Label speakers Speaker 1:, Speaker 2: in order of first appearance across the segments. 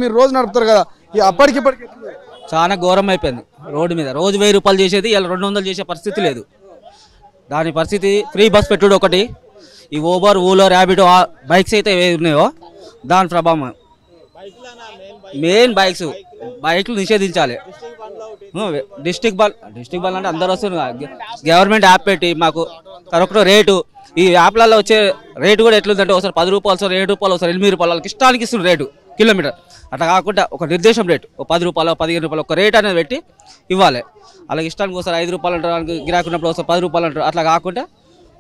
Speaker 1: మీరు రోజు నడుపుతారు కదా, అప్పటికిప్పటికి
Speaker 2: చాలా ఘోరం అయిపోయింది. రోడ్డు మీద రోజు 1000 రూపాయలు చేసేది ఇలా 200 చేసే పరిస్థితి లేదు. దాని పరిస్థితి ఫ్రీ బస్ పెట్టుడు ఒకటి, ఈ ఓబర్ ఊలో ర్యాపిడో బైక్స్ అయితే ఏవి ఉన్నాయో దాని ప్రభావం. మెయిన్ బైక్లు నిషేధించాలి. డిస్టిక్ బాల్ అంటే అందరూ వస్తున్నారు. గవర్నమెంట్ యాప్ పెట్టి మాకు కరెక్ట్ రేటు, ఈ యాప్లలో వచ్చే రేటు కూడా ఎట్లుందంటే ఒకసారి 10 రూపాయలు, ఒకసారి 7 రూపాయలు, ఒకసారి 8 రూపాయలు, వాళ్ళకి ఇష్టానికి ఇస్తున్నారు రేటు కిలోమీటర్. అట్లా కాకుండా ఒక నిర్దేశం రేటు, ఒక 10 రూపాయలు 15 రూపాయలు ఒక రేట్ అనేది పెట్టి ఇవ్వాలి. అలాగే ఇష్టానికి ఒకసారి 5 రూపాయలు అంటారు, గిరాకున్నప్పుడు ఒకసారి 10 రూపాయలు అంటారు. అట్లా కాకుండా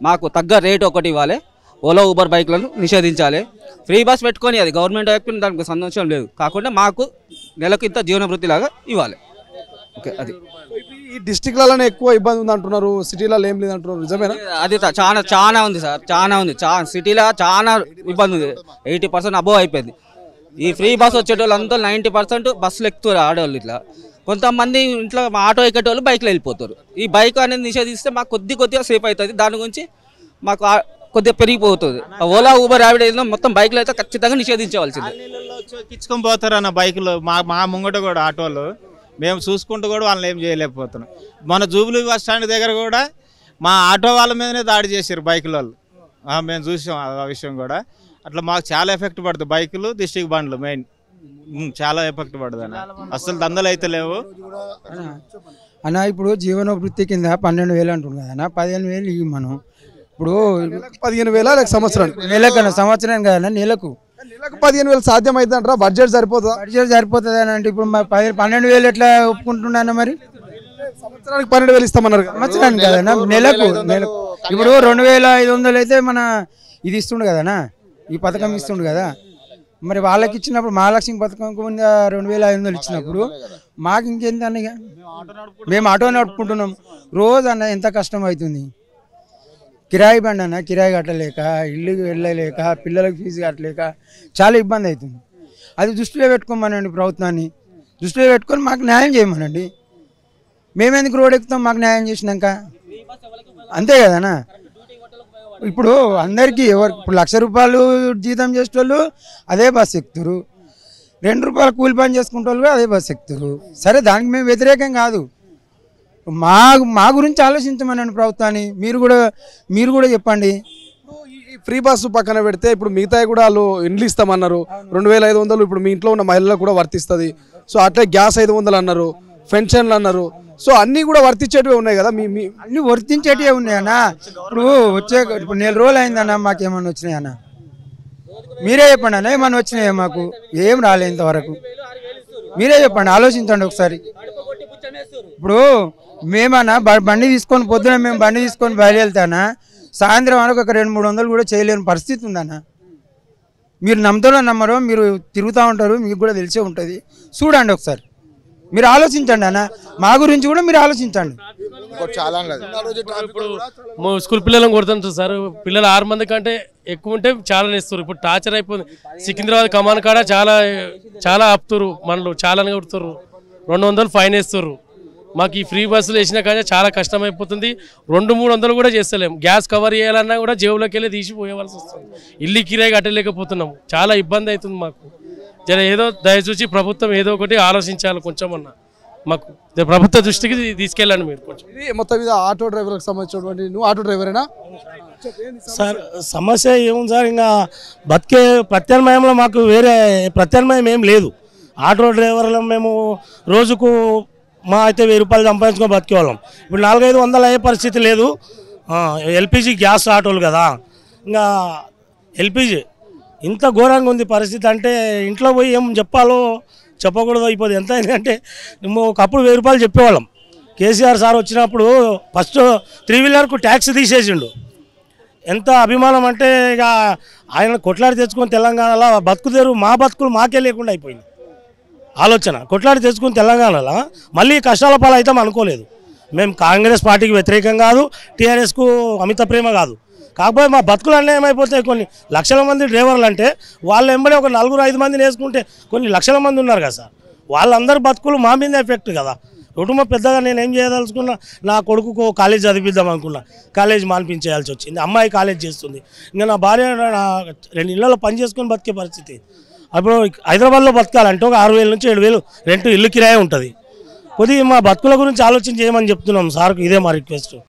Speaker 2: మాకు తగ్గ రేటు ఒకటి ఇవ్వాలి. ఓలా ఊబర్ బైక్లను నిషేధించాలి. ఫ్రీ బస్ పెట్టుకొని అది గవర్నమెంట్ యాప్ దానికి సంబంధం లేదు, కాకుండా మాకు నెలకు ఇంత జీవనభృతి లాగా ఇవ్వాలి. ఓకే, అది
Speaker 1: ఈ డిస్టిక్లలోనే ఎక్కువ ఇబ్బంది ఉంది అంటున్నారు, సిటీలలో ఏం లేదు అంటున్నారు, నిజమేనా?
Speaker 2: అది చాలా ఉంది సార్, చాలా ఉంది. సిటీలో చాలా ఇబ్బంది ఉంది. 80% అబోవ్ అయిపోయింది. ఈ ఫ్రీ బస్ వచ్చేటోళ్ళు అంతా 90% బస్సులు ఎక్కుతారు ఆడవాళ్ళు. ఇట్లా కొంతమంది ఇంట్లో ఆటో ఎక్కేటోళ్ళు బైక్లో వెళ్ళిపోతారు. ఈ బైక్ అనేది నిషేధిస్తే మాకు కొద్దిగా సేఫ్ అవుతుంది. దాని గురించి మాకు కొద్దిగా పెరిగిపోతుంది. ఓలా ఊబర్ ర్యాపిడో మొత్తం బైక్లో అయితే ఖచ్చితంగా నిషేధించవలసింది.
Speaker 3: ఎక్కించుకొని పోతారు అన్న బైకులు మా ముంగట కూడా ఆటోలు మేము చూసుకుంటూ కూడా వాళ్ళని ఏం చేయలేకపోతున్నాం. మన జూబ్లీ బస్ స్టాండ్ దగ్గర కూడా మా ఆటో వాళ్ళ మీదనే దాడి చేశారు బైకుల వాళ్ళు. మేము చూసాం ఆ విషయం కూడా. అట్లా మాకు చాలా ఎఫెక్ట్ పడుతుంది. బైకులు డిస్ట్రిక్ట్ బండ్లు మెయిన్ చాలా ఎఫెక్ట్ పడుతుంది అన్న. అసలు దందలు అయితే లేవు
Speaker 4: అన్న. ఇప్పుడు జీవనోభృతి కింద 12,000 అంటుంది కదా అన్న, 15,000 ఇవి మనం. ఇప్పుడు
Speaker 1: 15,000 సంవత్సరానికి,
Speaker 4: నెలకు సంవత్సరం కదా, నెలకు
Speaker 1: 15,000 సాధ్యం అవుతుంది అంటారా? బడ్జెట్ సరిపోతుందా?
Speaker 4: బడ్జెట్ సరిపోతుంది అని అంటే ఇప్పుడు 12,000 ఎట్లా ఒప్పుకుంటున్నాను మరి?
Speaker 1: సంవత్సరానికి 12,000 ఇస్తామన్నారు.
Speaker 4: సంవత్సరానికి కదన్నా, నెలకు ఇప్పుడు 2,500 అయితే మన ఇది ఇస్తుండు కదనా, ఈ పథకం ఇస్తుండు కదా. మరి వాళ్ళకి ఇచ్చినప్పుడు మహాలక్ష్మి పథకం 2,500 ఇచ్చినప్పుడు మాకు ఇంకెంత అన్నగా? మేము ఆటో నడుపుకుంటున్నాం రోజు అన్న. ఎంత కష్టం అవుతుంది. కిరాయి బండి అన్న, కిరాయి కట్టలేక, ఇల్లు వెళ్ళలేక, పిల్లలకు ఫీజు కట్టలేక చాలా ఇబ్బంది అవుతుంది. అది దృష్టిలో పెట్టుకోమనండి, ప్రభుత్వాన్ని దృష్టిలో పెట్టుకొని మాకు న్యాయం చేయమనండి. మేమెందుకు రోడ్ ఎక్కుతాం మాకు న్యాయం చేసినాక? అంతే కదనా. ఇప్పుడు అందరికీ ఇప్పుడు 1,00,000 రూపాయలు జీతం చేసేటోళ్ళు అదే బస్సు ఎక్కుతారు, 2 రూపాయలు కూలి పని చేసుకుంటే వాళ్ళు అదే బస్సు ఎక్కుతారు. సరే, దానికి మేము వ్యతిరేకం కాదు. మా గురించి ఆలోచించమనండి ప్రభుత్వాన్ని. మీరు కూడా చెప్పండి.
Speaker 1: ఈ ఫ్రీ బస్సు పక్కన పెడితే ఇప్పుడు మిగతా కూడా వాళ్ళు ఇండ్లు ఇస్తామన్నారు. 2,500 ఇప్పుడు మీ ఇంట్లో ఉన్న మహిళలకు కూడా వర్తిస్తుంది. సో అట్లే గ్యాస్ 500 అన్నారు, పెన్షన్లు అన్నారు. సో అన్నీ కూడా వర్తించేటివే ఉన్నాయి కదా,
Speaker 4: అన్నీ వర్తించేటివే ఉన్నాయన్న. ఇప్పుడు 4 రోజులు అయిందన్న, మాకేమన్నా వచ్చినాయన్న? మీరే చెప్పండి అన్న, ఏమన్నా వచ్చినాయా? మాకు ఏం రాలే ఇంతవరకు. మీరే చెప్పండి, ఆలోచించండి ఒకసారి. ఇప్పుడు మేమన్నా బండి తీసుకొని పొద్దున మేము బండి తీసుకొని బయలుదేరుతానా, సాయంత్రం వరకు ఒక 200-300 కూడా చేయలేని పరిస్థితి ఉందన్న. మీరు నమ్మతారో నమ్మరో, మీరు తిరుగుతూ ఉంటారు, మీకు కూడా తెలిసే ఉంటుంది. చూడండి ఒకసారి, మీరు ఆలోచించండి అన్న. మా గురించి కూడా మీరు ఆలోచించండి.
Speaker 5: ఇప్పుడు స్కూల్ పిల్లలను కొడుతుంటారు సార్. పిల్లలు 6 మంది కంటే ఎక్కువ ఉంటే చాలా ఇస్తారు. ఇప్పుడు టార్చర్ అయిపోయింది. సికింద్రాబాద్ కమాన్ కాడ చాలా ఆపుతారు, మనలు చాలా కొడుతారు, 200 ఫైన్ వేస్తారు. మాకు ఈ ఫ్రీ బస్సులు వేసినా కానీ చాలా కష్టం అయిపోతుంది. 200-300 కూడా చేస్తలేము. గ్యాస్ కవర్ చేయాలన్నా కూడా జేబులోకి వెళ్ళి తీసిపోయేవాల్సి వస్తుంది. ఇల్లు కిరాయి కట్టలేకపోతున్నాము. చాలా ఇబ్బంది అవుతుంది మాకు. ఏదో దయచూసి ప్రభుత్వం ఏదో ఒకటి ఆలోచించాలి కొంచెం అన్న. మాకు ప్రభుత్వ దృష్టికి తీసుకెళ్ళండి మీరు కొంచెం.
Speaker 1: మొత్తం మీద ఆటో డ్రైవర్లకు సంబంధించినటువంటి, నువ్వు ఆటో డ్రైవరేనా
Speaker 6: సార్? సమస్య ఏముంది సార్, ఇంకా బతికే ప్రత్యామ్నాయంలో మాకు వేరే ప్రత్యామ్నాయం ఏం లేదు. ఆటో డ్రైవర్లు మేము రోజుకు మా అయితే 1000 రూపాయలు సంపాదించుకొని బతికేవాళ్ళం. ఇప్పుడు 400-500 అయ్యే పరిస్థితి లేదు. ఎల్పిజి గ్యాస్ ఆటోలు కదా, ఇంకా ఎల్పిజి ఇంత ఘోరంగా ఉంది పరిస్థితి. అంటే ఇంట్లో పోయి ఏం చెప్పాలో చెప్పకూడదు అయిపోతుంది. ఎంత అంటే ఒకప్పుడు 1000 రూపాయలు చెప్పేవాళ్ళం. కేసీఆర్ సార్ వచ్చినప్పుడు ఫస్ట్ 3 వీలర్కు ట్యాక్స్ తీసేసిండు. ఎంత అభిమానం అంటే ఇక ఆయన కొట్లాడి తెచ్చుకొని తెలంగాణలో బతుకుదేరు, మా బతుకులు మాకే లేకుండా అయిపోయింది. ఆలోచన కొట్లాడి తెచ్చుకుని తెలంగాణలో మళ్ళీ కష్టాల పాలు అయితే అనుకోలేదు. మేము కాంగ్రెస్ పార్టీకి వ్యతిరేకం కాదు, టీఆర్ఎస్కు అమిత ప్రేమ కాదు. కాకపోతే మా బతుకులు అన్నీ ఏమైపోతాయి. కొన్ని లక్షల మంది డ్రైవర్లు అంటే వాళ్ళు వెంబడి ఒక 4-5 మందిని వేసుకుంటే కొన్ని లక్షల మంది ఉన్నారు కదా సార్. వాళ్ళందరి బతుకులు మా మీద ఎఫెక్ట్ కదా. కుటుంబం పెద్దగా నేను ఏం చేయదలుచుకున్నా, నా కొడుకుకు కాలేజ్ చదివిద్దాం అనుకున్నా, కాలేజ్ మానిపించేయాల్సి వచ్చింది. అమ్మాయి కాలేజ్ చేస్తుంది. ఇంకా నా భార్య 2 ఇళ్లలో పని చేసుకొని బతికే పరిస్థితి. అప్పుడు హైదరాబాద్లో బతకాలంటే ఒక 6,000 నుంచి 7,000 రెంట్ ఇల్లు కిరాయి ఉంటుంది. కొద్దిగా మా బతుకుల గురించి ఆలోచన చేయమని చెప్తున్నాం సార్కు, ఇదే మా రిక్వెస్ట్.